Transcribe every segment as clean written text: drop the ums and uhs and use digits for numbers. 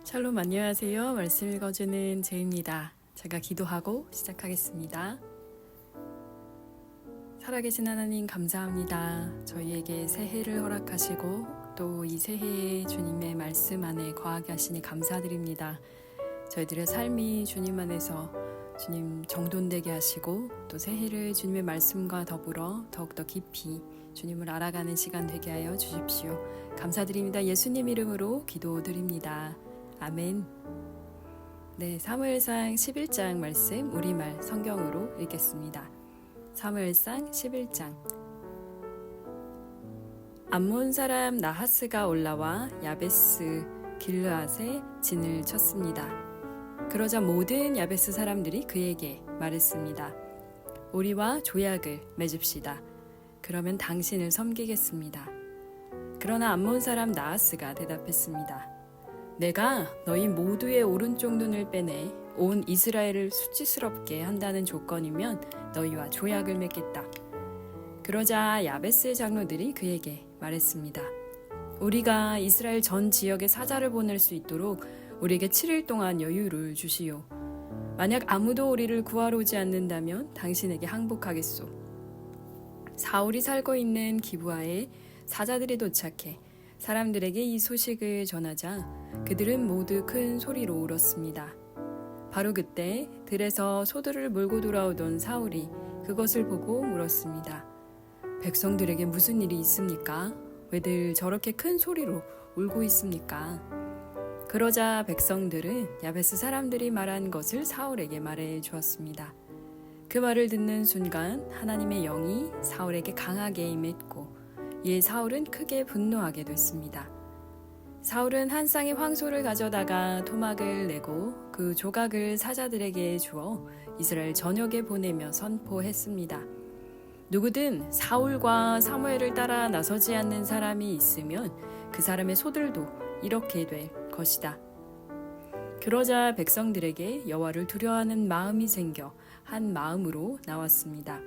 샬롬 안녕하세요. 말씀 읽어주는 제입니다. 제가 기도하고 시작하겠습니다. 살아계신 하나님 감사합니다. 저희에게 새해를 허락하시고 또 이 새해에 주님의 말씀 안에 거하게 하시니 감사드립니다. 저희들의 삶이 주님 안에서 주님 정돈되게 하시고 또 새해를 주님의 말씀과 더불어 더욱더 깊이 주님을 알아가는 시간 되게 하여 주십시오. 감사드립니다. 예수님 이름으로 기도드립니다. 아멘. 네, 사무엘상 11장 말씀 우리말 성경으로 읽겠습니다. 사무엘상 11장. 암몬 사람 나하스가 올라와 야베스 길르앗에 진을 쳤습니다. 그러자 모든 야베스 사람들이 그에게 말했습니다. 우리와 조약을 맺읍시다. 그러면 당신을 섬기겠습니다. 그러나 암몬 사람 나하스가 대답했습니다. 내가 너희 모두의 오른쪽 눈을 빼내 온 이스라엘을 수치스럽게 한다는 조건이면 너희와 조약을 맺겠다. 그러자 야베스의 장로들이 그에게 말했습니다. 우리가 이스라엘 전 지역에 사자를 보낼 수 있도록 우리에게 7일 동안 여유를 주시오. 만약 아무도 우리를 구하러 오지 않는다면 당신에게 항복하겠소. 사울이 살고 있는 기브아에 사자들이 도착해 사람들에게 이 소식을 전하자 그들은 모두 큰 소리로 울었습니다. 바로 그때 들에서 소들을 몰고 돌아오던 사울이 그것을 보고 물었습니다. 백성들에게 무슨 일이 있습니까? 왜들 저렇게 큰 소리로 울고 있습니까? 그러자 백성들은 야베스 사람들이 말한 것을 사울에게 말해 주었습니다. 그 말을 듣는 순간 하나님의 영이 사울에게 강하게 임했고 이에 사울은 크게 분노하게 됐습니다. 사울은 한 쌍의 황소를 가져다가 토막을 내고 그 조각을 사자들에게 주어 이스라엘 전역에 보내며 선포했습니다. 누구든 사울과 사무엘을 따라 나서지 않는 사람이 있으면 그 사람의 소들도 이렇게 될 것이다. 그러자 백성들에게 여호와를 두려워하는 마음이 생겨 한 마음으로 나왔습니다.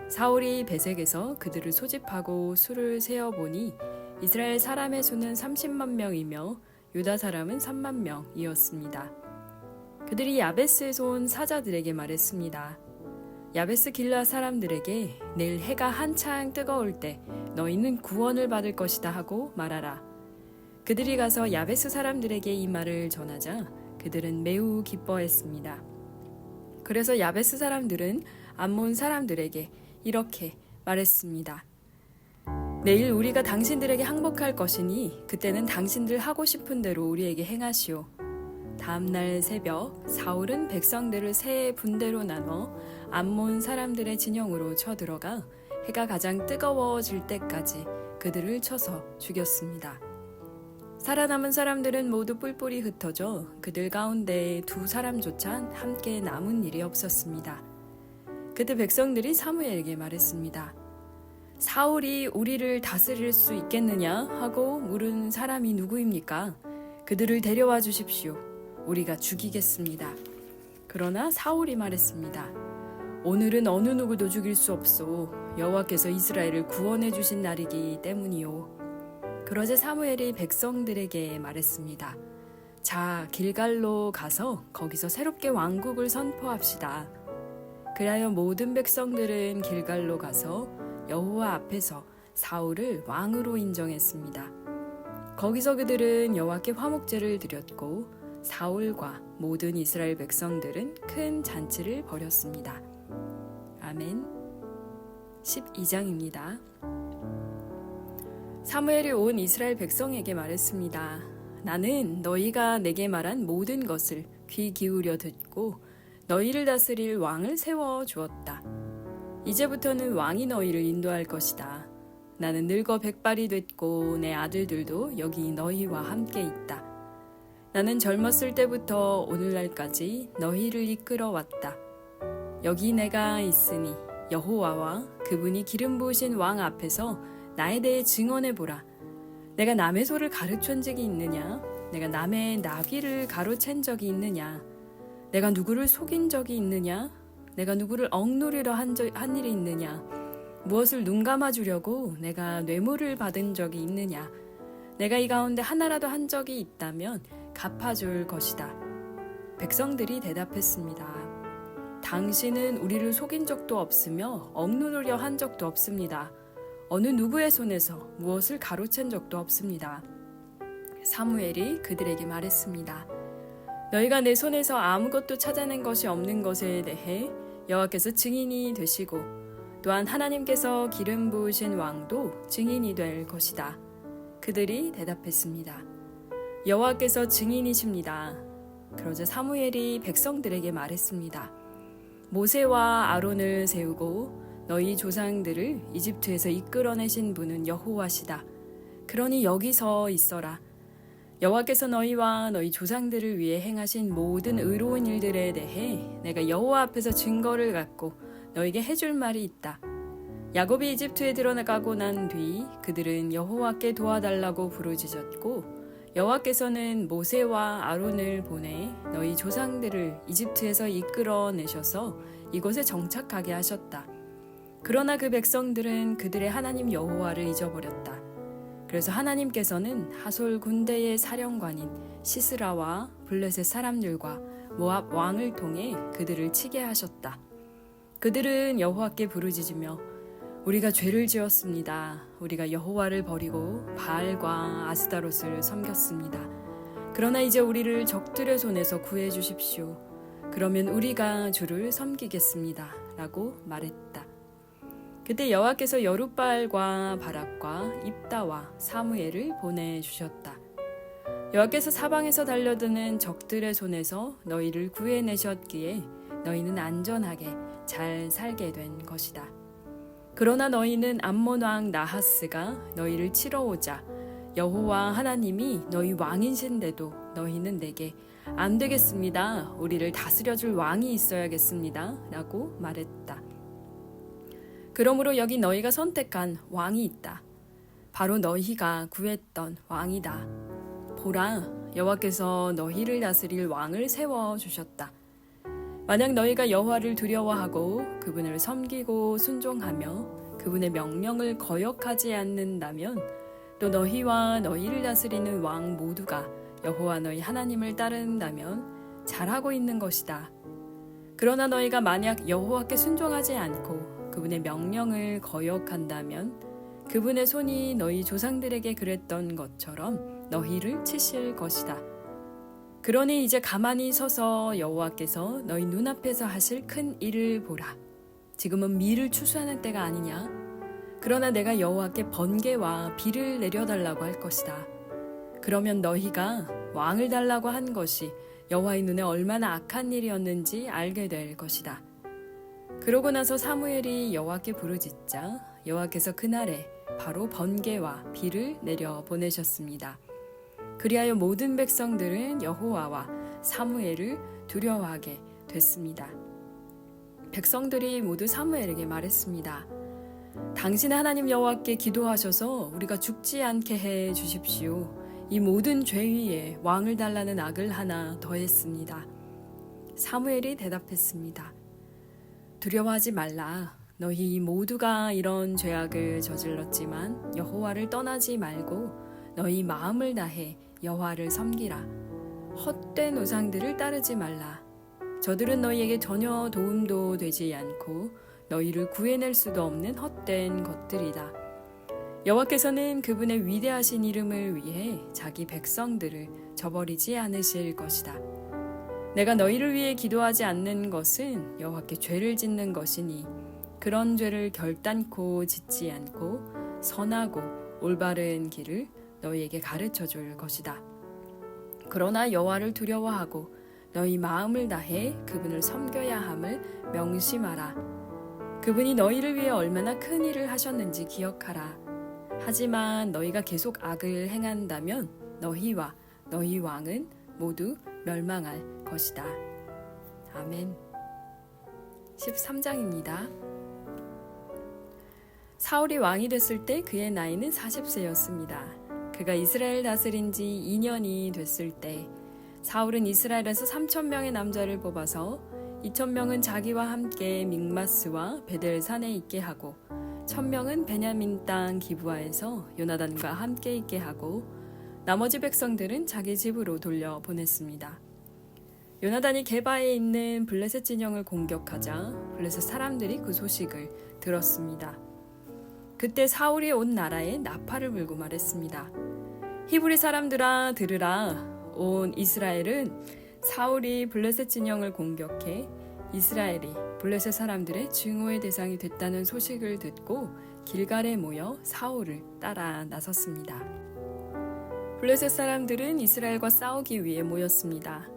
사울이 베색에서 그들을 소집하고 수를 세어보니 이스라엘 사람의 수는 30만 명이며 유다 사람은 3만 명이었습니다. 그들이 야베스에서 온 사자들에게 말했습니다. 야베스 길르앗 사람들에게 내일 해가 한창 뜨거울 때 너희는 구원을 받을 것이다 하고 말하라. 그들이 가서 야베스 사람들에게 이 말을 전하자 그들은 매우 기뻐했습니다. 그래서 야베스 사람들은 암몬 사람들에게 이렇게 말했습니다. 내일 우리가 당신들에게 항복할 것이니 그때는 당신들 하고 싶은 대로 우리에게 행하시오. 다음 날 새벽 사울은 백성들을 세 분대로 나눠 암몬 사람들의 진영으로 쳐들어가 해가 가장 뜨거워질 때까지 그들을 쳐서 죽였습니다. 살아남은 사람들은 모두 뿔뿔이 흩어져 그들 가운데 두 사람조차 함께 남은 일이 없었습니다. 그때 백성들이 사무엘에게 말했습니다. 사울이 우리를 다스릴 수 있겠느냐 하고 물은 사람이 누구입니까? 그들을 데려와 주십시오. 우리가 죽이겠습니다. 그러나 사울이 말했습니다. 오늘은 어느 누구도 죽일 수 없소. 여호와께서 이스라엘을 구원해 주신 날이기 때문이요. 그러자 사무엘이 백성들에게 말했습니다. 자, 길갈로 가서 거기서 새롭게 왕국을 선포합시다. 그리하여 모든 백성들은 길갈로 가서 여호와 앞에서 사울을 왕으로 인정했습니다. 거기서 그들은 여호와께 화목제를 드렸고 사울과 모든 이스라엘 백성들은 큰 잔치를 벌였습니다. 아멘. 12장입니다. 사무엘이 온 이스라엘 백성에게 말했습니다. 나는 너희가 내게 말한 모든 것을 귀 기울여 듣고 너희를 다스릴 왕을 세워 주었다. 이제부터는 왕이 너희를 인도할 것이다. 나는 늙어 백발이 됐고 내 아들들도 여기 너희와 함께 있다. 나는 젊었을 때부터 오늘날까지 너희를 이끌어 왔다. 여기 내가 있으니 여호와와 그분이 기름 부으신 왕 앞에서 나에 대해 증언해 보라. 내가 남의 소를 가르친 적이 있느냐? 내가 남의 나귀를 가로챈 적이 있느냐? 내가 누구를 속인 적이 있느냐? 내가 누구를 억누르려 한 일이 있느냐? 무엇을 눈감아 주려고 내가 뇌물을 받은 적이 있느냐? 내가 이 가운데 하나라도 한 적이 있다면 갚아줄 것이다. 백성들이 대답했습니다. 당신은 우리를 속인 적도 없으며 억누르려 한 적도 없습니다. 어느 누구의 손에서 무엇을 가로챈 적도 없습니다. 사무엘이 그들에게 말했습니다. 너희가 내 손에서 아무것도 찾아낸 것이 없는 것에 대해 여호와께서 증인이 되시고 또한 하나님께서 기름 부으신 왕도 증인이 될 것이다. 그들이 대답했습니다. 여호와께서 증인이십니다. 그러자 사무엘이 백성들에게 말했습니다. 모세와 아론을 세우고 너희 조상들을 이집트에서 이끌어내신 분은 여호와시다. 그러니 여기서 있어라. 여호와께서 너희와 너희 조상들을 위해 행하신 모든 의로운 일들에 대해 내가 여호와 앞에서 증거를 갖고 너에게 해줄 말이 있다. 야곱이 이집트에 들어가고 난 뒤 그들은 여호와께 도와달라고 부르짖었고 여호와께서는 모세와 아론을 보내 너희 조상들을 이집트에서 이끌어내셔서 이곳에 정착하게 하셨다. 그러나 그 백성들은 그들의 하나님 여호와를 잊어버렸다. 그래서 하나님께서는 하솔 군대의 사령관인 시스라와 블레셋 사람들과 모압 왕을 통해 그들을 치게 하셨다. 그들은 여호와께 부르짖으며 우리가 죄를 지었습니다. 우리가 여호와를 버리고 바알과 아스타롯을 섬겼습니다. 그러나 이제 우리를 적들의 손에서 구해 주십시오. 그러면 우리가 주를 섬기겠습니다. 라고 말했다. 그때 여호와께서 여룻바알과 바락과 입다와 사무엘을 보내주셨다. 여호와께서 사방에서 달려드는 적들의 손에서 너희를 구해내셨기에 너희는 안전하게 잘 살게 된 것이다. 그러나 너희는 암몬 왕 나하스가 너희를 치러 오자 여호와 하나님이 너희 왕이신데도 너희는 내게 안 되겠습니다. 우리를 다스려줄 왕이 있어야겠습니다. 라고 말했다. 그러므로 여기 너희가 선택한 왕이 있다. 바로 너희가 구했던 왕이다. 보라, 여호와께서 너희를 다스릴 왕을 세워주셨다. 만약 너희가 여호와를 두려워하고 그분을 섬기고 순종하며 그분의 명령을 거역하지 않는다면 또 너희와 너희를 다스리는 왕 모두가 여호와 너희 하나님을 따른다면 잘하고 있는 것이다. 그러나 너희가 만약 여호와께 순종하지 않고 그분의 명령을 거역한다면 그분의 손이 너희 조상들에게 그랬던 것처럼 너희를 치실 것이다. 그러니 이제 가만히 서서 여호와께서 너희 눈앞에서 하실 큰 일을 보라. 지금은 미를 추수하는 때가 아니냐? 그러나 내가 여호와께 번개와 비를 내려달라고 할 것이다. 그러면 너희가 왕을 달라고 한 것이 여호와의 눈에 얼마나 악한 일이었는지 알게 될 것이다. 그러고 나서 사무엘이 여호와께 부르짖자 여호와께서 그날에 바로 번개와 비를 내려 보내셨습니다. 그리하여 모든 백성들은 여호와와 사무엘을 두려워하게 됐습니다. 백성들이 모두 사무엘에게 말했습니다. 당신 하나님 여호와께 기도하셔서 우리가 죽지 않게 해 주십시오. 이 모든 죄 위에 왕을 달라는 악을 하나 더했습니다. 사무엘이 대답했습니다. 두려워하지 말라. 너희 모두가 이런 죄악을 저질렀지만 여호와를 떠나지 말고 너희 마음을 다해 여호와를 섬기라. 헛된 우상들을 따르지 말라. 저들은 너희에게 전혀 도움도 되지 않고 너희를 구해낼 수도 없는 헛된 것들이다. 여호와께서는 그분의 위대하신 이름을 위해 자기 백성들을 저버리지 않으실 것이다. 내가 너희를 위해 기도하지 않는 것은 여호와께 죄를 짓는 것이니 그런 죄를 결단코 짓지 않고 선하고 올바른 길을 너희에게 가르쳐 줄 것이다. 그러나 여호와를 두려워하고 너희 마음을 다해 그분을 섬겨야 함을 명심하라. 그분이 너희를 위해 얼마나 큰 일을 하셨는지 기억하라. 하지만 너희가 계속 악을 행한다면 너희와 너희 왕은 모두 멸망할 것이다. 아멘. 13장입니다. 사울이 왕이 됐을 때 그의 나이는 40세였습니다. 그가 이스라엘 다스린 지 2년이 됐을 때 사울은 이스라엘에서 3,000명의 남자를 뽑아서 2,000명은 자기와 함께 믹마스와 베델산에 있게 하고 1,000명은 베냐민 땅 기브아에서 요나단과 함께 있게 하고 나머지 백성들은 자기 집으로 돌려보냈습니다. 요나단이 게바에 있는 블레셋 진영을 공격하자 블레셋 사람들이 그 소식을 들었습니다. 그때 사울이 온 나라에 나팔을 불고 말했습니다. 히브리 사람들아 들으라. 온 이스라엘은 사울이 블레셋 진영을 공격해 이스라엘이 블레셋 사람들의 증오의 대상이 됐다는 소식을 듣고 길갈에 모여 사울을 따라 나섰습니다. 블레셋 사람들은 이스라엘과 싸우기 위해 모였습니다.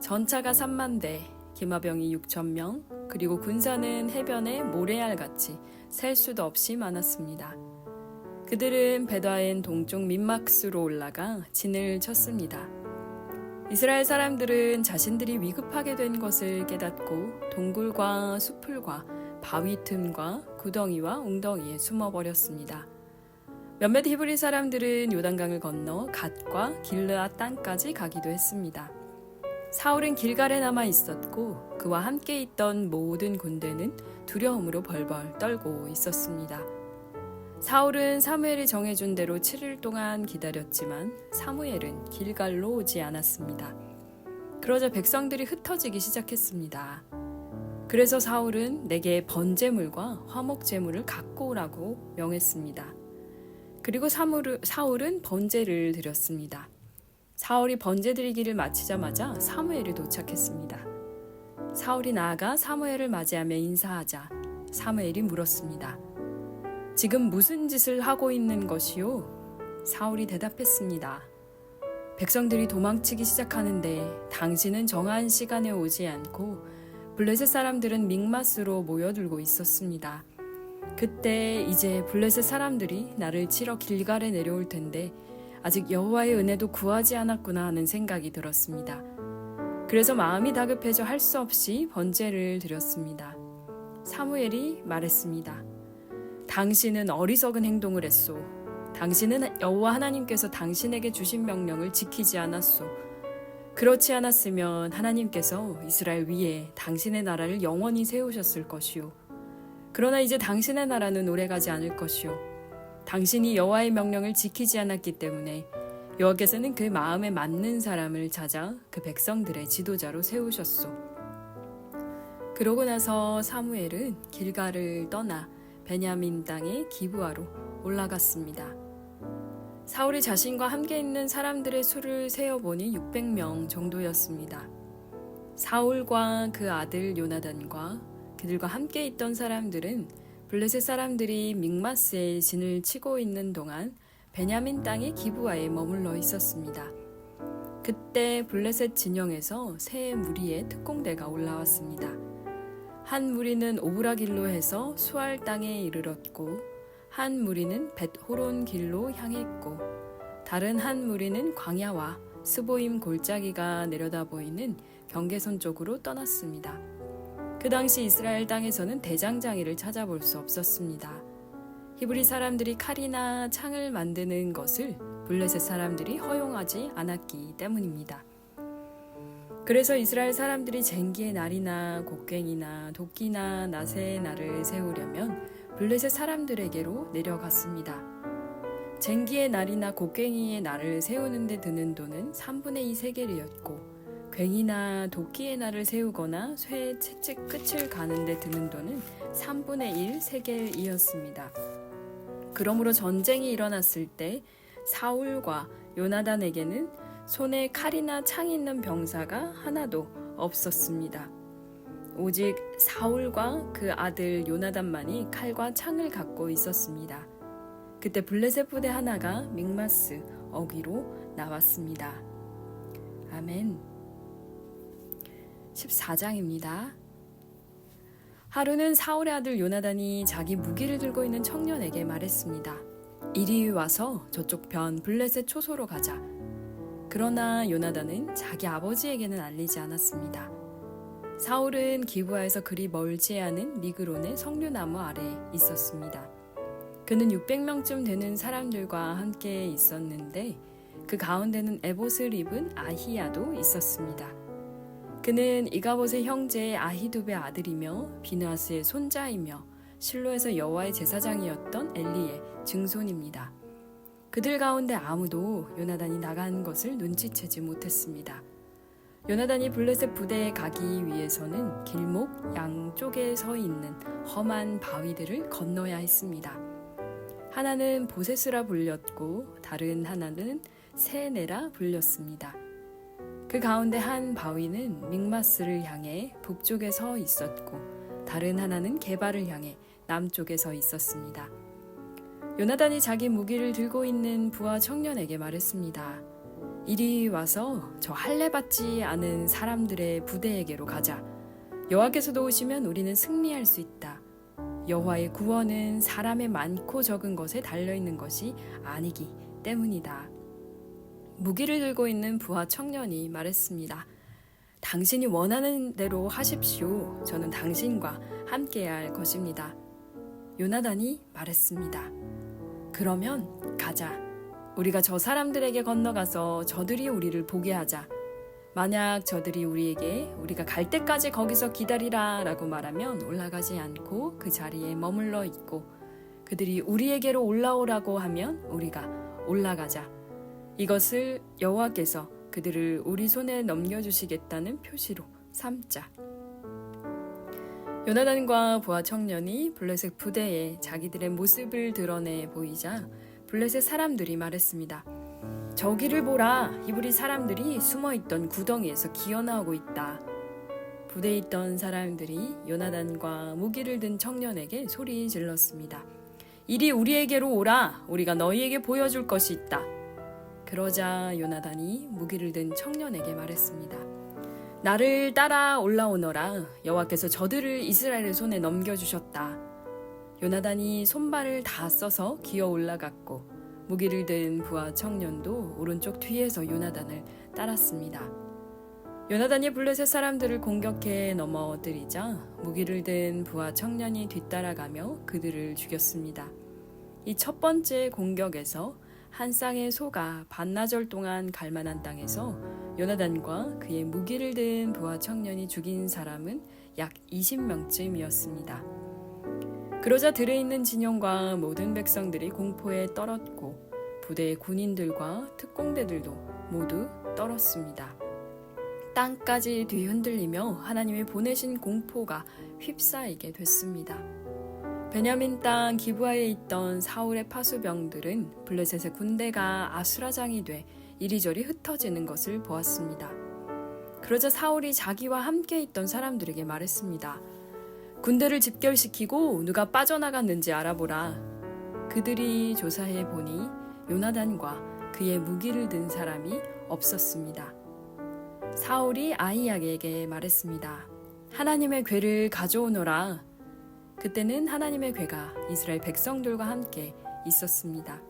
전차가 3만 대, 기마병이 6천 명, 그리고 군사는 해변에 모래알같이 셀 수도 없이 많았습니다. 그들은 베다엔 동쪽 민막스로 올라가 진을 쳤습니다. 이스라엘 사람들은 자신들이 위급하게 된 것을 깨닫고 동굴과 수풀과 바위 틈과 구덩이와 웅덩이에 숨어버렸습니다. 몇몇 히브리 사람들은 요단강을 건너 갓과 길르앗 땅까지 가기도 했습니다. 사울은 길갈에 남아 있었고 그와 함께 있던 모든 군대는 두려움으로 벌벌 떨고 있었습니다. 사울은 사무엘이 정해준 대로 7일 동안 기다렸지만 사무엘은 길갈로 오지 않았습니다. 그러자 백성들이 흩어지기 시작했습니다. 그래서 사울은 내게 번제물과 화목제물을 갖고 오라고 명했습니다. 그리고 사울은 번제를 드렸습니다. 사울이 번제 드리기를 마치자마자 사무엘이 도착했습니다. 사울이 나아가 사무엘을 맞이하며 인사하자 사무엘이 물었습니다. 지금 무슨 짓을 하고 있는 것이요? 사울이 대답했습니다. 백성들이 도망치기 시작하는데 당신은 정한 시간에 오지 않고 블레셋 사람들은 믹마스로 모여들고 있었습니다. 그때 이제 블레셋 사람들이 나를 치러 길갈에 내려올 텐데 아직 여호와의 은혜도 구하지 않았구나 하는 생각이 들었습니다. 그래서 마음이 다급해져 할 수 없이 번제를 드렸습니다. 사무엘이 말했습니다. 당신은 어리석은 행동을 했소. 당신은 여호와 하나님께서 당신에게 주신 명령을 지키지 않았소. 그렇지 않았으면 하나님께서 이스라엘 위에 당신의 나라를 영원히 세우셨을 것이요. 그러나 이제 당신의 나라는 오래가지 않을 것이요. 당신이 여호와의 명령을 지키지 않았기 때문에 여호와께서는 그 마음에 맞는 사람을 찾아 그 백성들의 지도자로 세우셨소. 그러고 나서 사무엘은 길갈을 떠나 베냐민 땅의 기브아로 올라갔습니다. 사울이 자신과 함께 있는 사람들의 수를 세어보니 600명 정도였습니다. 사울과 그 아들 요나단과 그들과 함께 있던 사람들은 블레셋 사람들이 믹마스에 진을 치고 있는 동안 베냐민 땅의 기브아에 머물러 있었습니다. 그때 블레셋 진영에서 세 무리의 특공대가 올라왔습니다. 한 무리는 오브라 길로 해서 수알 땅에 이르렀고 한 무리는 벳호론 길로 향했고 다른 한 무리는 광야와 스보임 골짜기가 내려다 보이는 경계선 쪽으로 떠났습니다. 그 당시 이스라엘 땅에서는 대장장이를 찾아볼 수 없었습니다. 히브리 사람들이 칼이나 창을 만드는 것을 블레셋 사람들이 허용하지 않았기 때문입니다. 그래서 이스라엘 사람들이 쟁기의 날이나 곡괭이나 도끼나 낫의 날을 세우려면 블레셋 사람들에게로 내려갔습니다. 쟁기의 날이나 곡괭이의 날을 세우는 데 드는 돈은 3분의 2 세겔이었고 괭이나 도끼의 날을 세우거나 쇠의 채찍 끝을 가는 데 드는 돈은 3분의 1 세겔이었습니다. 그러므로 전쟁이 일어났을 때 사울과 요나단에게는 손에 칼이나 창이 있는 병사가 하나도 없었습니다. 오직 사울과 그 아들 요나단만이 칼과 창을 갖고 있었습니다. 그때 블레셋 부대 하나가 믹마스 어귀로 나왔습니다. 아멘. 14장입니다. 하루는 사울의 아들 요나단이 자기 무기를 들고 있는 청년에게 말했습니다. 이리 와서 저쪽 편 블레셋 초소로 가자. 그러나 요나단은 자기 아버지에게는 알리지 않았습니다. 사울은 기브아에서 그리 멀지 않은 미그론의 석류나무 아래에 있었습니다. 그는 600명쯤 되는 사람들과 함께 있었는데 그 가운데는 에봇을 입은 아히야도 있었습니다. 그는 이가봇의 형제 아히두베 아들이며 비느하스의 손자이며 실로에서 여호와의 제사장이었던 엘리의 증손입니다. 그들 가운데 아무도 요나단이 나간 것을 눈치채지 못했습니다. 요나단이 블레셋 부대에 가기 위해서는 길목 양쪽에 서 있는 험한 바위들을 건너야 했습니다. 하나는 보세스라 불렸고 다른 하나는 세네라 불렸습니다. 그 가운데 한 바위는 믹마스를 향해 북쪽에 서 있었고 다른 하나는 게바를 향해 남쪽에 서 있었습니다. 요나단이 자기 무기를 들고 있는 부하 청년에게 말했습니다. 이리 와서 저 할례 받지 않은 사람들의 부대에게로 가자. 여호와께서 도우시면 우리는 승리할 수 있다. 여호와의 구원은 사람의 많고 적은 것에 달려있는 것이 아니기 때문이다. 무기를 들고 있는 부하 청년이 말했습니다. 당신이 원하는 대로 하십시오. 저는 당신과 함께해야 할 것입니다. 요나단이 말했습니다. 그러면 가자. 우리가 저 사람들에게 건너가서 저들이 우리를 보게 하자. 만약 저들이 우리에게 우리가 갈 때까지 거기서 기다리라 라고 말하면 올라가지 않고 그 자리에 머물러 있고 그들이 우리에게로 올라오라고 하면 우리가 올라가자. 이것을 여호와께서 그들을 우리 손에 넘겨주시겠다는 표시로 삼자. 요나단과 부하 청년이 블레셋 부대에 자기들의 모습을 드러내 보이자 블레셋 사람들이 말했습니다. 저기를 보라. 히브리 사람들이 숨어있던 구덩이에서 기어나오고 있다. 부대에 있던 사람들이 요나단과 무기를 든 청년에게 소리 질렀습니다. 이리 우리에게로 오라. 우리가 너희에게 보여줄 것이 있다. 그러자 요나단이 무기를 든 청년에게 말했습니다. 나를 따라 올라오너라. 여호와께서 저들을 이스라엘의 손에 넘겨주셨다. 요나단이 손발을 다 써서 기어 올라갔고 무기를 든 부하 청년도 오른쪽 뒤에서 요나단을 따랐습니다. 요나단이 블레셋 사람들을 공격해 넘어뜨리자 무기를 든 부하 청년이 뒤따라가며 그들을 죽였습니다. 이 첫 번째 공격에서 한 쌍의 소가 반나절 동안 갈 만한 땅에서 요나단과 그의 무기를 든 부하 청년이 죽인 사람은 약 20명쯤이었습니다. 그러자 들에 있는 진영과 모든 백성들이 공포에 떨었고 부대의 군인들과 특공대들도 모두 떨었습니다. 땅까지 뒤흔들리며 하나님의 보내신 공포가 휩싸이게 됐습니다. 베냐민 땅 기브아에 있던 사울의 파수병들은 블레셋의 군대가 아수라장이 돼 이리저리 흩어지는 것을 보았습니다. 그러자 사울이 자기와 함께 있던 사람들에게 말했습니다. 군대를 집결시키고 누가 빠져나갔는지 알아보라. 그들이 조사해 보니 요나단과 그의 무기를 든 사람이 없었습니다. 사울이 아히야에게 말했습니다. 하나님의 괴를 가져오너라. 그때는 하나님의 괴가 이스라엘 백성들과 함께 있었습니다.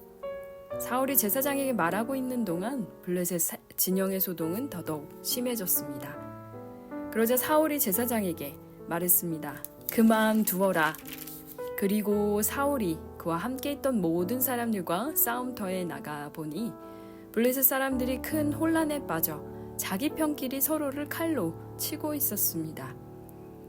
사울이 제사장에게 말하고 있는 동안 블레셋 진영의 소동은 더더욱 심해졌습니다. 그러자 사울이 제사장에게 말했습니다. 그만두어라. 그리고 사울이 그와 함께 있던 모든 사람들과 싸움터에 나가 보니 블레셋 사람들이 큰 혼란에 빠져 자기 편끼리 서로를 칼로 치고 있었습니다.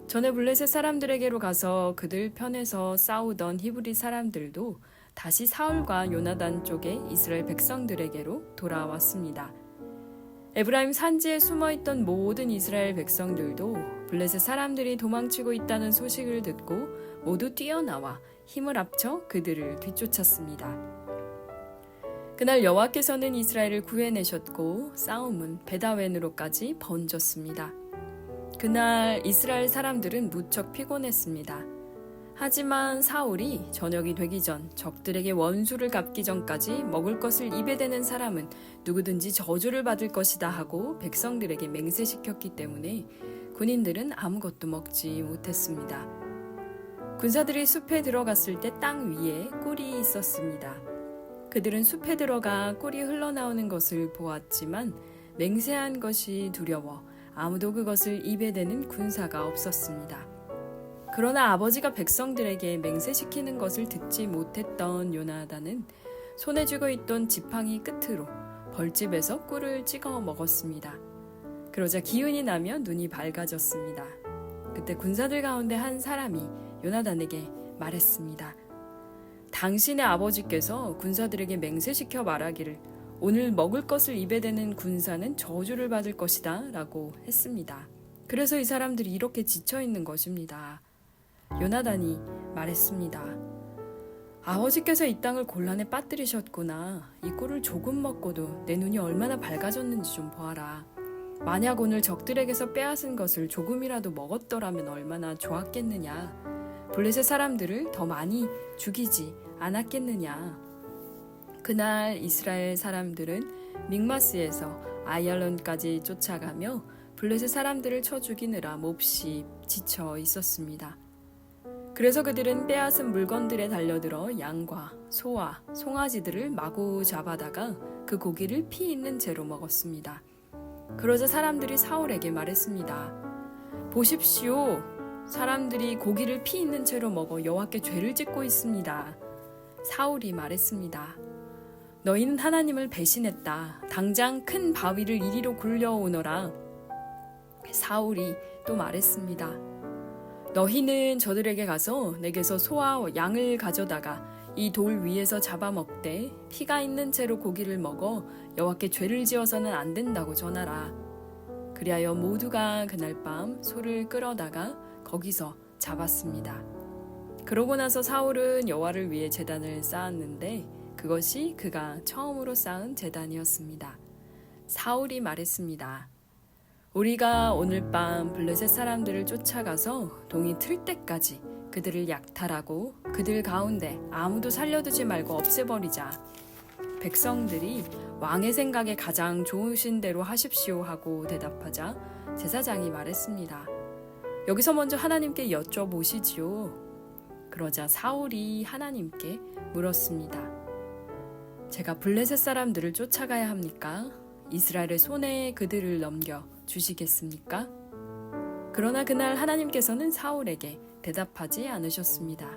전에 블레셋 사람들에게로 가서 그들 편에서 싸우던 히브리 사람들도 다시 사울과 요나단 쪽의 이스라엘 백성들에게로 돌아왔습니다. 에브라임 산지에 숨어있던 모든 이스라엘 백성들도 블레셋 사람들이 도망치고 있다는 소식을 듣고 모두 뛰어나와 힘을 합쳐 그들을 뒤쫓았습니다. 그날 여호와께서는 이스라엘을 구해내셨고 싸움은 베다웬으로까지 번졌습니다. 그날 이스라엘 사람들은 무척 피곤했습니다. 하지만 사울이 저녁이 되기 전 적들에게 원수를 갚기 전까지 먹을 것을 입에 대는 사람은 누구든지 저주를 받을 것이다 하고 백성들에게 맹세시켰기 때문에 군인들은 아무것도 먹지 못했습니다. 군사들이 숲에 들어갔을 때 땅 위에 꿀이 있었습니다. 그들은 숲에 들어가 꿀이 흘러나오는 것을 보았지만 맹세한 것이 두려워 아무도 그것을 입에 대는 군사가 없었습니다. 그러나 아버지가 백성들에게 맹세시키는 것을 듣지 못했던 요나단은 손에 쥐고 있던 지팡이 끝으로 벌집에서 꿀을 찍어 먹었습니다. 그러자 기운이 나며 눈이 밝아졌습니다. 그때 군사들 가운데 한 사람이 요나단에게 말했습니다. 당신의 아버지께서 군사들에게 맹세시켜 말하기를 오늘 먹을 것을 입에 대는 군사는 저주를 받을 것이다 라고 했습니다. 그래서 이 사람들이 이렇게 지쳐 있는 것입니다. 요나단이 말했습니다. 아버지께서 이 땅을 곤란에 빠뜨리셨구나. 이 꿀을 조금 먹고도 내 눈이 얼마나 밝아졌는지 좀 보아라. 만약 오늘 적들에게서 빼앗은 것을 조금이라도 먹었더라면 얼마나 좋았겠느냐. 블레셋 사람들을 더 많이 죽이지 않았겠느냐. 그날 이스라엘 사람들은 믹마스에서 아얄론까지 쫓아가며 블레셋 사람들을 쳐 죽이느라 몹시 지쳐 있었습니다. 그래서 그들은 빼앗은 물건들에 달려들어 양과 소와 송아지들을 마구 잡아다가 그 고기를 피 있는 채로 먹었습니다. 그러자 사람들이 사울에게 말했습니다. 보십시오. 사람들이 고기를 피 있는 채로 먹어 여호와께 죄를 짓고 있습니다. 사울이 말했습니다. 너희는 하나님을 배신했다. 당장 큰 바위를 이리로 굴려오너라. 사울이 또 말했습니다. 너희는 저들에게 가서 내게서 소와 양을 가져다가 이 돌 위에서 잡아먹되 피가 있는 채로 고기를 먹어 여호와께 죄를 지어서는 안 된다고 전하라. 그리하여 모두가 그날 밤 소를 끌어다가 거기서 잡았습니다. 그러고 나서 사울은 여호와를 위해 제단을 쌓았는데 그것이 그가 처음으로 쌓은 제단이었습니다. 사울이 말했습니다. 우리가 오늘 밤 블레셋 사람들을 쫓아가서 동이 틀 때까지 그들을 약탈하고 그들 가운데 아무도 살려두지 말고 없애버리자. 백성들이 왕의 생각에 가장 좋으신 대로 하십시오 하고 대답하자 제사장이 말했습니다. 여기서 먼저 하나님께 여쭤보시지요. 그러자 사울이 하나님께 물었습니다. 제가 블레셋 사람들을 쫓아가야 합니까? 이스라엘의 손에 그들을 넘겨 주시겠습니까? 그러나 그날 하나님께서는 사울에게 대답하지 않으셨습니다.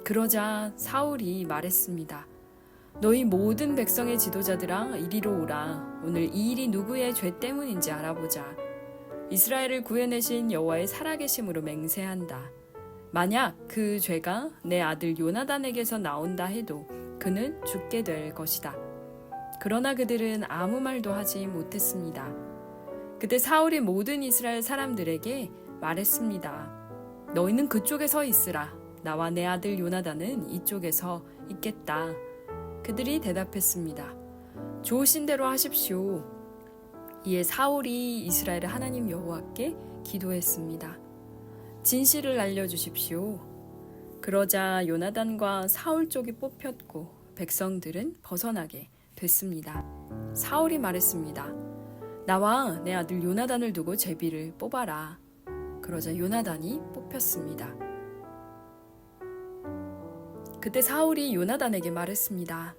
그러자 사울이 말했습니다. 너희 모든 백성의 지도자들아 이리로 오라. 오늘 이 일이 누구의 죄 때문인지 알아보자. 이스라엘을 구해내신 여호와의 살아계심으로 맹세한다. 만약 그 죄가 내 아들 요나단에게서 나온다 해도 그는 죽게 될 것이다. 그러나 그들은 아무 말도 하지 못했습니다. 그때 사울이 모든 이스라엘 사람들에게 말했습니다. 너희는 그쪽에 서 있으라. 나와 내 아들 요나단은 이쪽에 서 있겠다. 그들이 대답했습니다. 좋으신 대로 하십시오. 이에 사울이 이스라엘의 하나님 여호와께 기도했습니다. 진실을 알려주십시오. 그러자 요나단과 사울 쪽이 뽑혔고 백성들은 벗어나게 됐습니다. 사울이 말했습니다. 나와 내 아들 요나단을 두고 제비를 뽑아라. 그러자 요나단이 뽑혔습니다. 그때 사울이 요나단에게 말했습니다.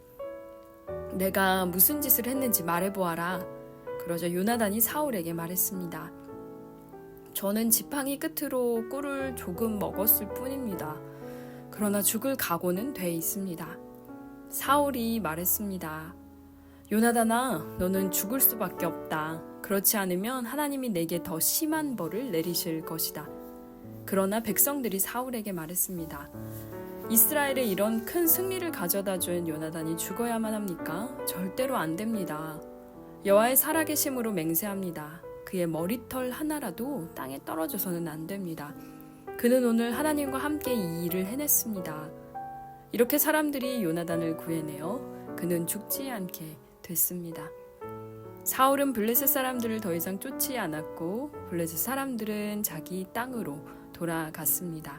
내가 무슨 짓을 했는지 말해보아라. 그러자 요나단이 사울에게 말했습니다. 저는 지팡이 끝으로 꿀을 조금 먹었을 뿐입니다. 그러나 죽을 각오는 돼 있습니다. 사울이 말했습니다. 요나단아, 너는 죽을 수밖에 없다. 그렇지 않으면 하나님이 내게 더 심한 벌을 내리실 것이다. 그러나 백성들이 사울에게 말했습니다. 이스라엘에 이런 큰 승리를 가져다 준 요나단이 죽어야만 합니까? 절대로 안 됩니다. 여호와의 살아계심으로 맹세합니다. 그의 머리털 하나라도 땅에 떨어져서는 안 됩니다. 그는 오늘 하나님과 함께 이 일을 해냈습니다. 이렇게 사람들이 요나단을 구해내어 그는 죽지 않게 됐습니다. 사울은 블레셋 사람들을 더 이상 쫓지 않았고 블레셋 사람들은 자기 땅으로 돌아갔습니다.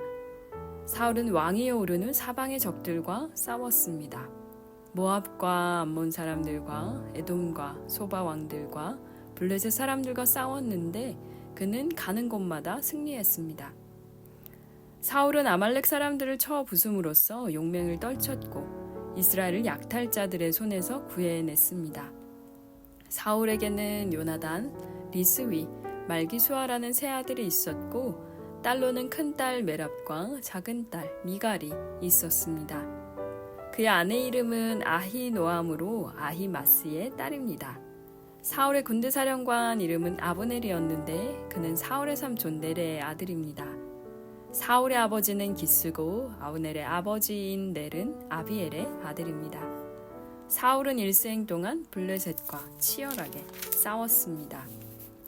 사울은 왕위에 오르는 사방의 적들과 싸웠습니다. 모압과 암몬 사람들과 에돔과 소바 왕들과 블레셋 사람들과 싸웠는데 그는 가는 곳마다 승리했습니다. 사울은 아말렉 사람들을 쳐 부숨으로써 용맹을 떨쳤고 이스라엘을 약탈자들의 손에서 구해냈습니다. 사울에게는 요나단, 리스위, 말기수아라는 세 아들이 있었고 딸로는 큰딸 메랍과 작은딸 미갈이 있었습니다. 그의 아내 이름은 아히노암으로 아히마스의 딸입니다. 사울의 군대사령관 이름은 아브넬이었는데 그는 사울의 삼촌 네레의 아들입니다. 사울의 아버지는 기스고 아브넬의 아버지인 넬은 아비엘의 아들입니다. 사울은 일생 동안 블레셋과 치열하게 싸웠습니다.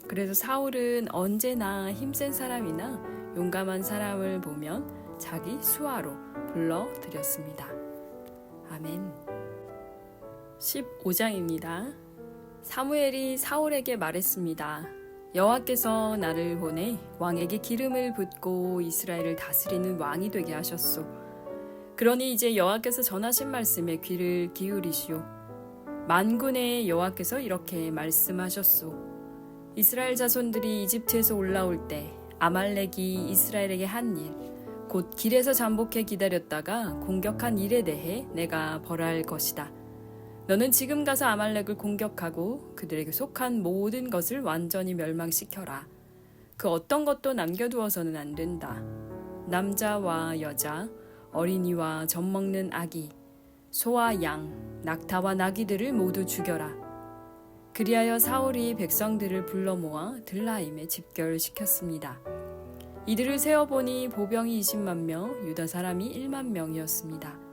그래서 사울은 언제나 힘센 사람이나 용감한 사람을 보면 자기 수하로 불러들였습니다. 아멘. 15장입니다. 사무엘이 사울에게 말했습니다. 여호와께서 나를 보내 왕에게 기름을 붓고 이스라엘을 다스리는 왕이 되게 하셨소. 그러니 이제 여호와께서 전하신 말씀에 귀를 기울이시오. 만군의 여호와께서 이렇게 말씀하셨소. 이스라엘 자손들이 이집트에서 올라올 때 아말렉이 이스라엘에게 한 일, 곧 길에서 잠복해 기다렸다가 공격한 일에 대해 내가 벌할 것이다. 너는 지금 가서 아말렉을 공격하고 그들에게 속한 모든 것을 완전히 멸망시켜라. 그 어떤 것도 남겨두어서는 안 된다. 남자와 여자, 어린이와 젖먹는 아기, 소와 양, 낙타와 나귀들을 모두 죽여라. 그리하여 사울이 백성들을 불러 모아 들라임에 집결시켰습니다. 이들을 세어보니 보병이 20만 명, 유다 사람이 1만 명이었습니다.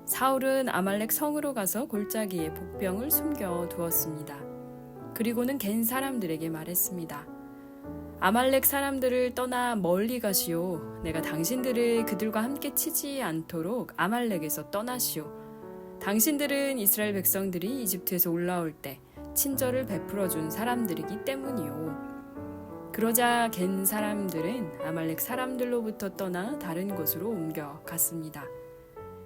사울은 아말렉 성으로 가서 골짜기에 복병을 숨겨 두었습니다. 그리고는 갠 사람들에게 말했습니다. 아말렉 사람들을 떠나 멀리 가시오. 내가 당신들을 그들과 함께 치지 않도록 아말렉에서 떠나시오. 당신들은 이스라엘 백성들이 이집트에서 올라올 때 친절을 베풀어 준 사람들이기 때문이오. 그러자 갠 사람들은 아말렉 사람들로부터 떠나 다른 곳으로 옮겨갔습니다.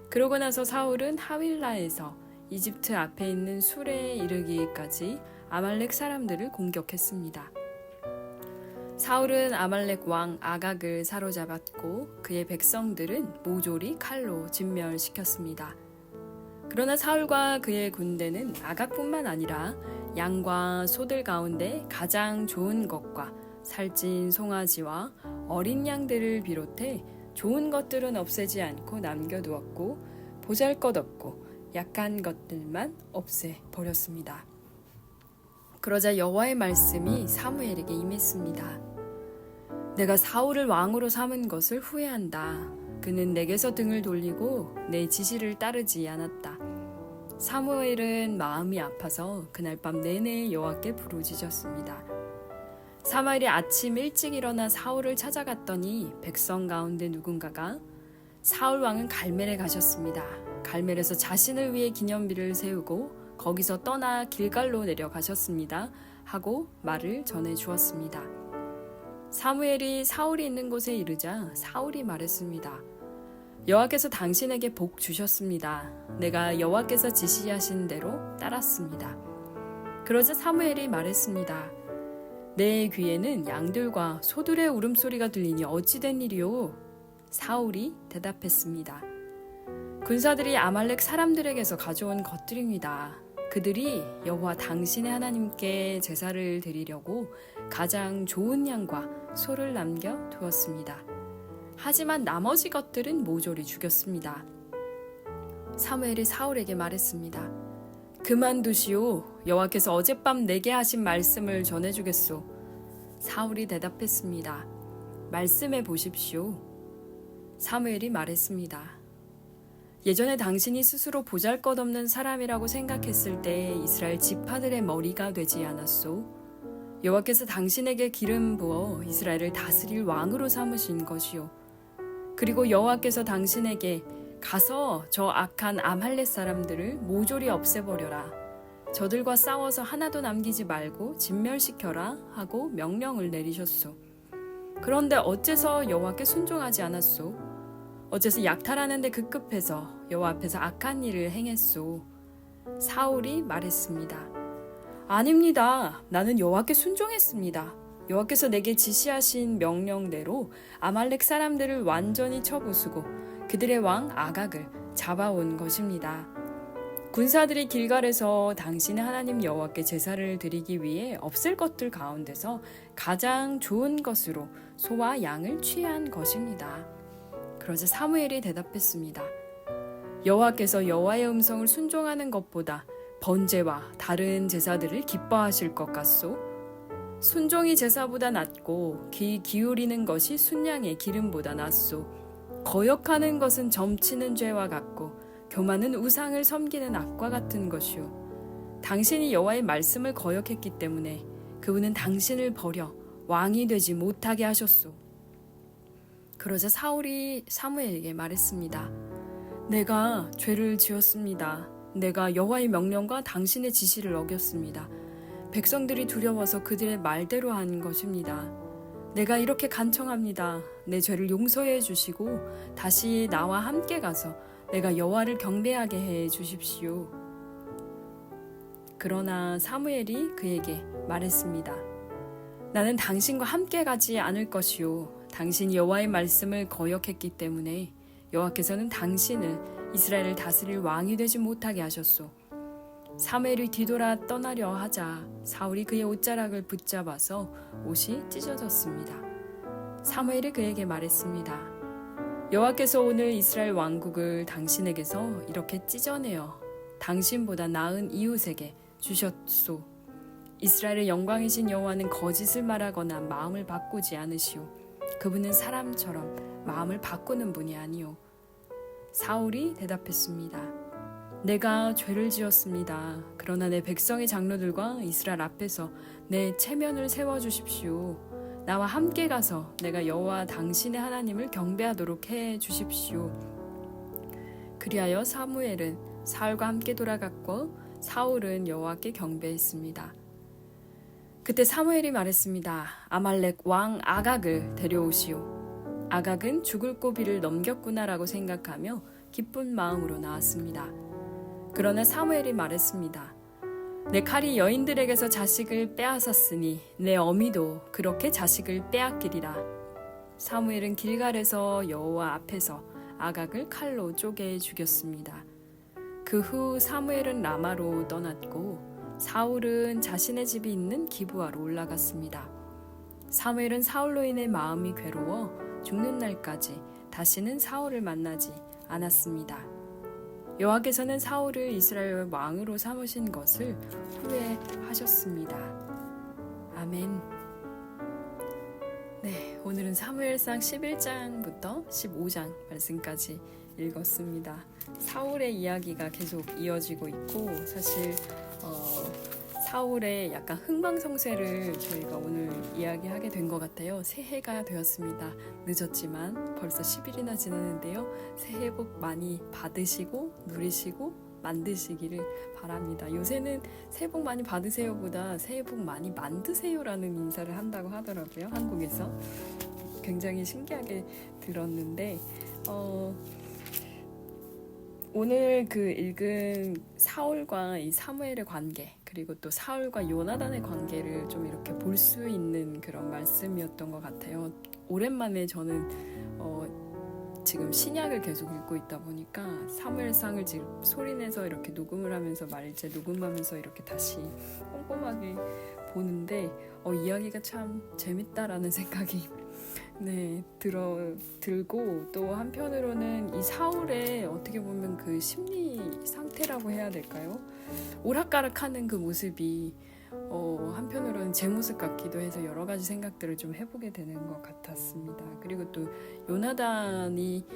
그러고 나서 사울은 하윌라에서 이집트 앞에 있는 술에 이르기까지 아말렉 사람들을 공격했습니다. 사울은 아말렉 왕 아각을 사로잡았고 그의 백성들은 모조리 칼로 진멸시켰습니다. 그러나 사울과 그의 군대는 아각뿐만 아니라 양과 소들 가운데 가장 좋은 것과 살찐 송아지와 어린 양들을 비롯해 좋은 것들은 없애지 않고 남겨두었고 보잘것없고 약한 것들만 없애버렸습니다. 그러자 여호와의 말씀이 사무엘에게 임했습니다. 내가 사울을 왕으로 삼은 것을 후회한다. 그는 내게서 등을 돌리고 내 지시를 따르지 않았다. 사무엘은 마음이 아파서 그날 밤 내내 여호와께 부르짖었습니다. 사무엘이 아침 일찍 일어나 사울을 찾아갔더니 백성 가운데 누군가가 사울 왕은 갈멜에 가셨습니다. 갈멜에서 자신을 위해 기념비를 세우고 거기서 떠나 길갈로 내려가셨습니다. 하고 말을 전해 주었습니다. 사무엘이 사울이 있는 곳에 이르자 사울이 말했습니다. 여호와께서 당신에게 복 주셨습니다. 내가 여호와께서 지시하신 대로 따랐습니다. 그러자 사무엘이 말했습니다. 내 귀에는 양들과 소들의 울음소리가 들리니 어찌된 일이오? 사울이 대답했습니다. 군사들이 아말렉 사람들에게서 가져온 것들입니다. 그들이 여호와 당신의 하나님께 제사를 드리려고 가장 좋은 양과 소를 남겨두었습니다. 하지만 나머지 것들은 모조리 죽였습니다. 사무엘이 사울에게 말했습니다. 그만두시오. 여호와께서 어젯밤 내게 하신 말씀을 전해주겠소. 사울이 대답했습니다. 말씀해 보십시오. 사무엘이 말했습니다. 예전에 당신이 스스로 보잘것없는 사람이라고 생각했을 때 이스라엘 지파들의 머리가 되지 않았소. 여호와께서 당신에게 기름 부어 이스라엘을 다스릴 왕으로 삼으신 것이요. 그리고 여호와께서 당신에게 가서 저 악한 아말렉 사람들을 모조리 없애버려라. 저들과 싸워서 하나도 남기지 말고 진멸시켜라 하고 명령을 내리셨소. 그런데 어째서 여호와께 순종하지 않았소? 어째서 약탈하는 데 급급해서 여호와 앞에서 악한 일을 행했소? 사울이 말했습니다. 아닙니다. 나는 여호와께 순종했습니다. 여호와께서 내게 지시하신 명령대로 아말렉 사람들을 완전히 쳐부수고 그들의 왕 아각을 잡아온 것입니다. 군사들이 길갈에서 당신의 하나님 여호와께 제사를 드리기 위해 없앨 것들 가운데서 가장 좋은 것으로 소와 양을 취한 것입니다. 그러자 사무엘이 대답했습니다. 여호와께서 여호와의 음성을 순종하는 것보다 번제와 다른 제사들을 기뻐하실 것 같소? 순종이 제사보다 낫고 귀 기울이는 것이 순양의 기름보다 낫소. 거역하는 것은 점치는 죄와 같고 교만은 우상을 섬기는 악과 같은 것이요. 당신이 여호와의 말씀을 거역했기 때문에 그분은 당신을 버려 왕이 되지 못하게 하셨소. 그러자 사울이 사무엘에게 말했습니다. 내가 죄를 지었습니다. 내가 여호와의 명령과 당신의 지시를 어겼습니다. 백성들이 두려워서 그들의 말대로 한 것입니다. 내가 이렇게 간청합니다. 내 죄를 용서해 주시고 다시 나와 함께 가서 내가 여호와를 경배하게 해 주십시오. 그러나 사무엘이 그에게 말했습니다. 나는 당신과 함께 가지 않을 것이요. 당신이 여호와의 말씀을 거역했기 때문에 여호와께서는 당신을 이스라엘을 다스릴 왕이 되지 못하게 하셨소. 사무엘이 뒤돌아 떠나려 하자 사울이 그의 옷자락을 붙잡아서 옷이 찢어졌습니다. 사무엘이 그에게 말했습니다. 여호와께서 오늘 이스라엘 왕국을 당신에게서 이렇게 찢어내어 당신보다 나은 이웃에게 주셨소. 이스라엘의 영광이신 여호와는 거짓을 말하거나 마음을 바꾸지 않으시오. 그분은 사람처럼 마음을 바꾸는 분이 아니오. 사울이 대답했습니다. 내가 죄를 지었습니다. 그러나 내 백성의 장로들과 이스라엘 앞에서 내 체면을 세워주십시오. 나와 함께 가서 내가 여호와 당신의 하나님을 경배하도록 해 주십시오. 그리하여 사무엘은 사울과 함께 돌아갔고 사울은 여호와께 경배했습니다. 그때 사무엘이 말했습니다. 아말렉 왕 아각을 데려오시오. 아각은 죽을 고비를 넘겼구나라고 생각하며 기쁜 마음으로 나왔습니다. 그러나 사무엘이 말했습니다. 내 칼이 여인들에게서 자식을 빼앗았으니 내 어미도 그렇게 자식을 빼앗기리라. 사무엘은 길갈에서 여호와 앞에서 아각을 칼로 쪼개 죽였습니다. 그 후 사무엘은 라마로 떠났고 사울은 자신의 집이 있는 기브아로 올라갔습니다. 사무엘은 사울로 인해 마음이 괴로워 죽는 날까지 다시는 사울을 만나지 않았습니다. 여호와께서는 사울을 이스라엘 왕으로 삼으신 것을 후회하셨습니다. 아멘. 네, 오늘은 사무엘상 11장부터 15장 말씀까지 읽었습니다. 사울의 이야기가 계속 이어지고 있고 사실 사울의 약간 흥망성쇠를 저희가 오늘 이야기하게 된 것 같아요. 새해가 되었습니다. 늦었지만 벌써 10일이나 지났는데요. 새해 복 많이 받으시고 누리시고 만드시기를 바랍니다. 요새는 새해 복 많이 받으세요보다 새해 복 많이 만드세요라는 인사를 한다고 하더라고요. 한국에서. 굉장히 신기하게 들었는데 오늘 그 읽은 사울과 이 사무엘의 관계 그리고 또 사울과 요나단의 관계를 좀 이렇게 볼 수 있는 그런 말씀이었던 것 같아요. 오랜만에 저는 지금 신약을 계속 읽고 있다 보니까 사무엘상을 지금 소리내서 이렇게 녹음을 하면서 말일제 녹음하면서 이렇게 다시 꼼꼼하게 보는데 이야기가 참 재밌다라는 생각이 들고 또 한편으로는 이 사울의 어떻게 보면 그 심리 상태라고 해야 될까요? 오락가락하는 그 모습이 한편으로는 제 모습 같기도 해서 여러 가지 생각들을 좀 해보게 되는 것 같았습니다. 그리고 또 요나단이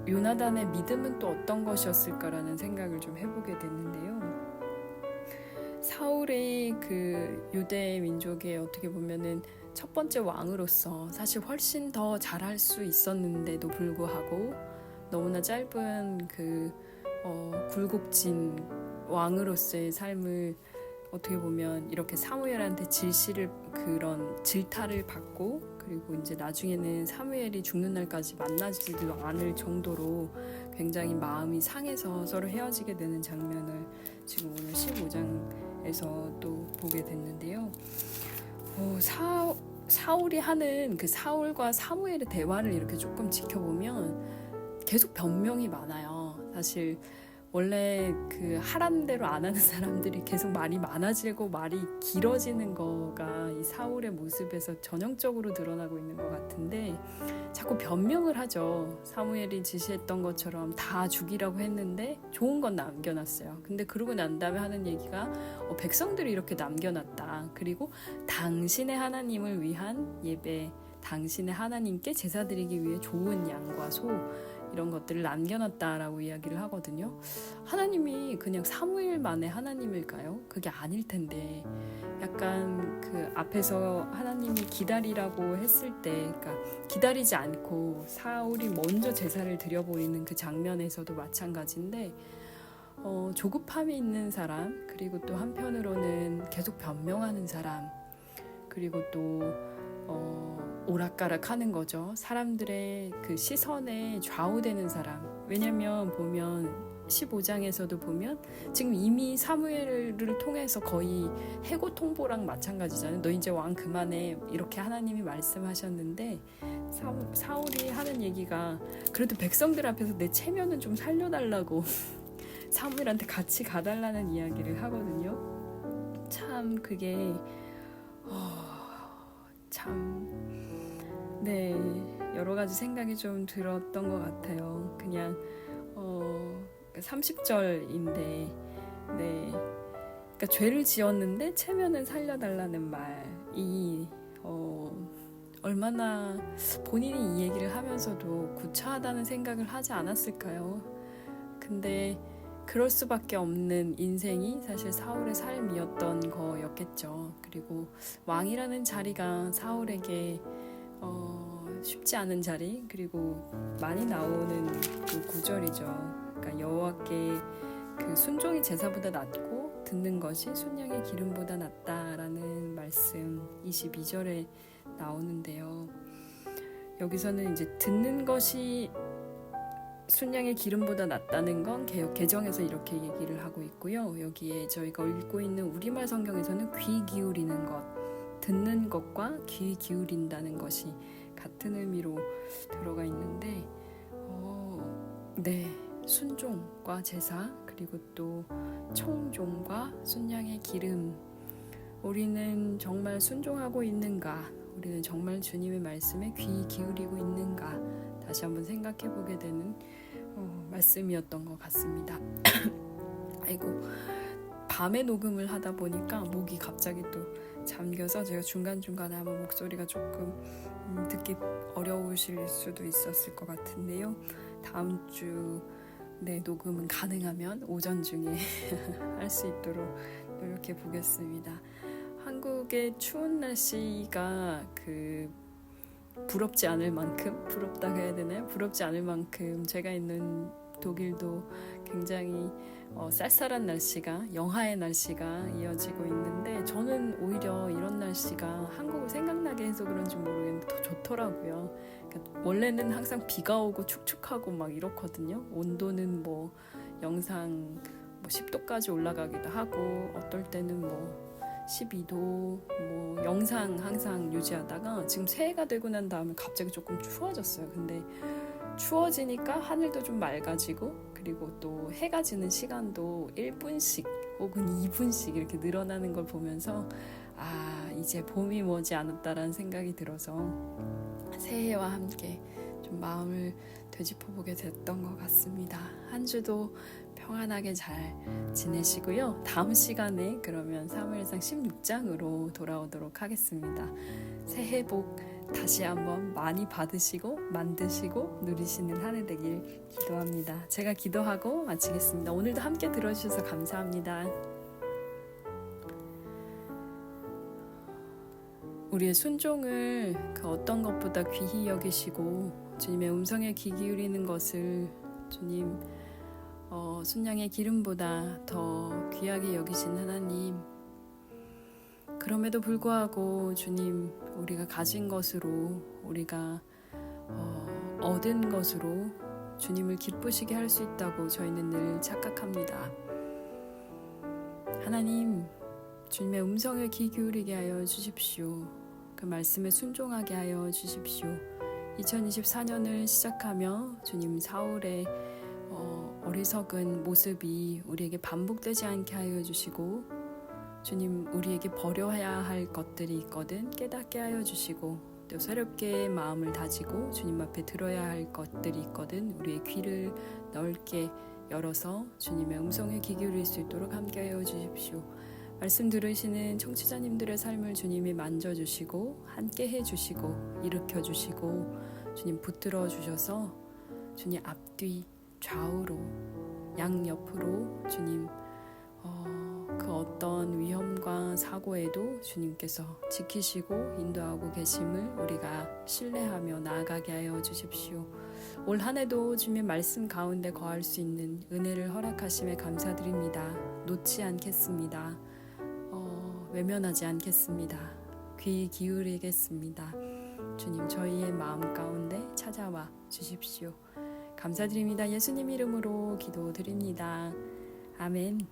요나단의 믿음은 또 어떤 것이었을까라는 생각을 좀 해보게 됐는데요. 사울의 그 유대 민족의 어떻게 보면은 첫 번째 왕으로서 사실 훨씬 더 잘할 수 있었는데도 불구하고 너무나 짧은 그 굴곡진 왕으로서의 삶을 어떻게 보면 이렇게 사무엘한테 그런 질타를 받고 그리고 이제 나중에는 사무엘이 죽는 날까지 만나지도 않을 정도로 굉장히 마음이 상해서 서로 헤어지게 되는 장면을 지금 오늘 15장에서 또 보게 됐는데요. 사울이 하는 그 사울과 사무엘의 대화를 이렇게 조금 지켜보면 계속 변명이 많아요. 사실 원래 그 하라는 대로 안 하는 사람들이 계속 말이 많아지고 말이 길어지는 거가 이 사울의 모습에서 전형적으로 드러나고 있는 것 같은데, 자꾸 변명을 하죠. 사무엘이 지시했던 것처럼 다 죽이라고 했는데 좋은 건 남겨놨어요. 근데 그러고 난 다음에 하는 얘기가 백성들이 이렇게 남겨놨다. 그리고 당신의 하나님을 위한 예배, 당신의 하나님께 제사 드리기 위해 좋은 양과 소, 이런 것들을 남겨놨다라고 이야기를 하거든요. 하나님이 그냥 사무엘만의 하나님일까요? 그게 아닐 텐데, 약간 그 앞에서 하나님이 기다리라고 했을 때, 그러니까 기다리지 않고 사울이 먼저 제사를 드려버리는 그 장면에서도 마찬가지인데, 조급함이 있는 사람, 그리고 또 한편으로는 계속 변명하는 사람, 그리고 또 오락가락 하는 거죠. 사람들의 그 시선에 좌우되는 사람. 왜냐면 보면 15장에서도 보면 지금 이미 사무엘을 통해서 거의 해고 통보랑 마찬가지잖아요. 너 이제 왕 그만해, 이렇게 하나님이 말씀하셨는데, 사울이 하는 얘기가 그래도 백성들 앞에서 내 체면은 좀 살려달라고 사무엘한테 같이 가달라는 이야기를 하거든요. 참 그게 네, 여러 가지 생각이 좀 들었던 것 같아요. 그냥 30절인데, 네, 그러니까 죄를 지었는데 체면은 살려달라는 말이 얼마나 본인이 이 얘기를 하면서도 구차하다는 생각을 하지 않았을까요? 근데 그럴 수밖에 없는 인생이 사실 사울의 삶이었던 거였겠죠. 그리고 왕이라는 자리가 사울에게 쉽지 않은 자리, 그리고 많이 나오는 그 구절이죠. 그러니까 여호와께 그 순종이 제사보다 낫고 듣는 것이 순양의 기름보다 낫다라는 말씀 22절에 나오는데요. 여기서는 이제 듣는 것이 순양의 기름보다 낫다는 건 개정에서 이렇게 얘기를 하고 있고요. 여기에 저희가 읽고 있는 우리말 성경에서는 귀 기울이는 것, 듣는 것과 귀 기울인다는 것이 같은 의미로 들어가 있는데, 네, 순종과 제사, 그리고 또 청종과 순양의 기름, 우리는 정말 순종하고 있는가? 우리는 정말 주님의 말씀에 귀 기울이고 있는가? 다시 한번 생각해 보게 되는 말씀이었던 것 같습니다. 아이고, 밤에 녹음을 하다 보니까 목이 갑자기 또 잠겨서 제가 중간중간에 아마 목소리가 조금 듣기 어려우실 수도 있었을 것 같은데요. 다음 주 녹음은 가능하면 오전 중에 할 수 있도록 노력해 보겠습니다. 한국의 추운 날씨가 부럽지 않을 만큼, 부럽다고 해야 되나요? 부럽지 않을 만큼 제가 있는 독일도 굉장히 쌀쌀한 날씨가, 영하의 날씨가 이어지고 있는데, 저는 오히려 이런 날씨가 한국을 생각나게 해서 그런지 모르겠는데 더 좋더라고요. 그러니까 원래는 항상 비가 오고 축축하고 막 이렇거든요. 온도는 뭐 영상 10도까지 올라가기도 하고, 어떨 때는 12도 영상 항상 유지하다가 지금 새해가 되고 난 다음에 갑자기 조금 추워졌어요. 근데 추워지니까 하늘도 좀 맑아지고, 그리고 또 해가 지는 시간도 1분씩 혹은 2분씩 이렇게 늘어나는 걸 보면서 이제 봄이 머지 않았다라는 생각이 들어서 새해와 함께 좀 마음을 되짚어보게 됐던 것 같습니다. 한 주도 평안하게 잘 지내시고요. 다음 시간에 그러면 사무엘상 16장으로 돌아오도록 하겠습니다. 새해 복 다시 한번 많이 받으시고 만드시고 누리시는 한 해 되길 기도합니다. 제가 기도하고 마치겠습니다. 오늘도 함께 들어주셔서 감사합니다. 우리의 순종을 그 어떤 것보다 귀히 여기시고 주님의 음성에 귀 기울이는 것을 주님 순양의 기름보다 더 귀하게 여기신 하나님, 그럼에도 불구하고 주님, 우리가 가진 것으로, 우리가 얻은 것으로 주님을 기쁘시게 할 수 있다고 저희는 늘 착각합니다. 하나님, 주님의 음성에 귀 기울이게 하여 주십시오. 그 말씀에 순종하게 하여 주십시오. 2024년을 시작하며 주님, 사울의 어리석은 모습이 우리에게 반복되지 않게 하여 주시고, 주님, 우리에게 버려야 할 것들이 있거든 깨닫게 하여 주시고, 또 새롭게 마음을 다지고 주님 앞에 들어야 할 것들이 있거든 우리의 귀를 넓게 열어서 주님의 음성에 귀 기울일 수 있도록 함께 하여 주십시오. 말씀 들으시는 청취자님들의 삶을 주님이 만져주시고 함께 해주시고 일으켜주시고, 주님 붙들어 주셔서 주님 앞뒤 좌우로 양옆으로 주님 그 어떤 위험과 사고에도 주님께서 지키시고 인도하고 계심을 우리가 신뢰하며 나아가게 하여 주십시오. 올 한 해도 주님의 말씀 가운데 거할 수 있는 은혜를 허락하심에 감사드립니다. 놓지 않겠습니다. 외면하지 않겠습니다. 귀 기울이겠습니다. 주님, 저희의 마음 가운데 찾아와 주십시오. 감사드립니다. 예수님 이름으로 기도드립니다. 아멘.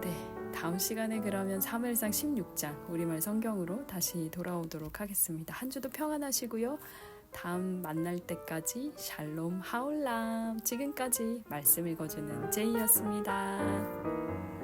네, 다음 시간에 그러면 사무엘상 16장 우리말 성경으로 다시 돌아오도록 하겠습니다. 한 주도 평안하시고요. 다음 만날 때까지 샬롬 하올람. 지금까지 말씀 읽어주는 제이였습니다.